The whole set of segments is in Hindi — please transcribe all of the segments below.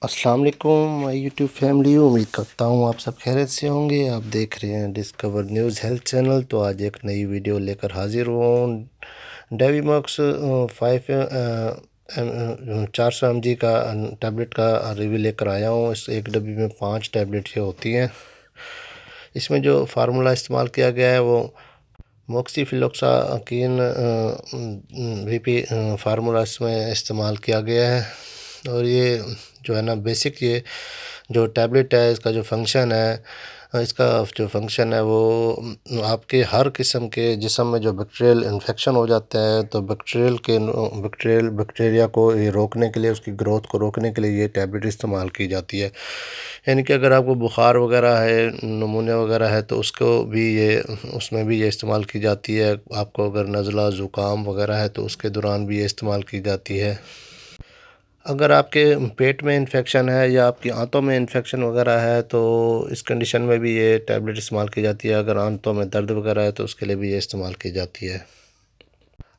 अस्सलाम वालेकुम माय यूट्यूब फैमिली। उम्मीद करता हूँ आप सब खैरियत से होंगे। आप देख रहे हैं डिस्कवर न्यूज़ हेल्थ चैनल। तो आज एक नई वीडियो लेकर हाजिर हूँ। डेवीमॉक्स 400 mg का टैबलेट का रिव्यू लेकर आया हूँ। इस एक डब्बी में 5 टैबलेट ये होती हैं। इसमें जो फार्मूला इस्तेमाल किया गया है वो मोक्सीफ्लोक्साकिन वीपी फार्मूला इसमें इस्तेमाल किया गया है। और ये जो है ना बेसिक ये जो टैबलेट है इसका जो फंक्शन है वो आपके हर किस्म के जिस्म में जो बैक्टीरियल इन्फेक्शन हो जाता है तो बैक्टीरिया को ये रोकने के लिए, उसकी ग्रोथ को रोकने के लिए ये टैबलेट इस्तेमाल की जाती है। यानी कि अगर आपको बुखार वगैरह है, नमूनिया वगैरह है तो उसमें भी ये इस्तेमाल की जाती है। आपको अगर नज़ला ज़ुकाम वगैरह है तो उसके दौरान भी ये इस्तेमाल की जाती है। अगर आपके पेट में इन्फेक्शन है या आपकी आंतों में इन्फेक्शन वगैरह है तो इस कंडीशन में भी ये टैबलेट इस्तेमाल की जाती है। अगर आंतों में दर्द वगैरह है तो उसके लिए भी ये इस्तेमाल की जाती है।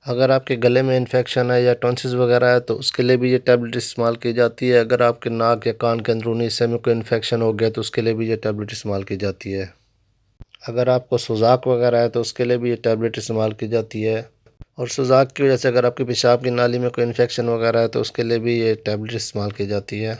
अगर आपके गले में इन्फेक्शन है या टॉन्सिस वगैरह है तो उसके लिए भी ये टैबलेट इस्तेमाल की जाती है। अगर आपके नाक या कान के अंदरूनी हिस्से में कोई इन्फेक्शन हो गया तो उसके लिए भी ये टैबलेट इस्तेमाल की जाती है। अगर आपको सुजाक वगैरह है तो उसके लिए भी ये टैबलेट इस्तेमाल की जाती है। और सुजाक की वजह से अगर आपकी पेशाब की नाली में कोई इन्फेक्शन वगैरह है तो उसके लिए भी ये टैबलेट इस्तेमाल की जाती है।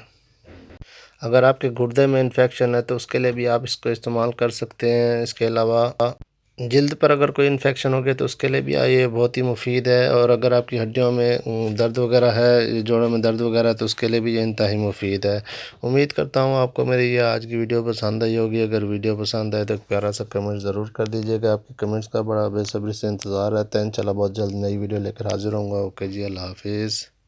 अगर आपके गुर्दे में इन्फेक्शन है तो उसके लिए भी आप इसको इस्तेमाल कर सकते हैं। इसके अलावा जल्द पर अगर कोई इन्फेक्शन हो गया तो उसके लिए भी ये बहुत ही मुफीद है। और अगर आपकी हड्डियों में दर्द वगैरह है, जोड़ों में दर्द वगैरह है तो उसके लिए भी ये इंतहाई मुफीद है। उम्मीद करता हूँ आपको मेरी ये आज की वीडियो पसंद आई होगी। अगर वीडियो पसंद आए तो एक प्यारा सा कमेंट ज़रूर कर दीजिएगा। आपके कमेंट्स का बड़ा बेसब्री से इंतज़ार रहता है। इंशाल्लाह बहुत जल्द नई वीडियो लेकर हाजिर होऊंगा। ओके जी, अल्लाह हाफिज़।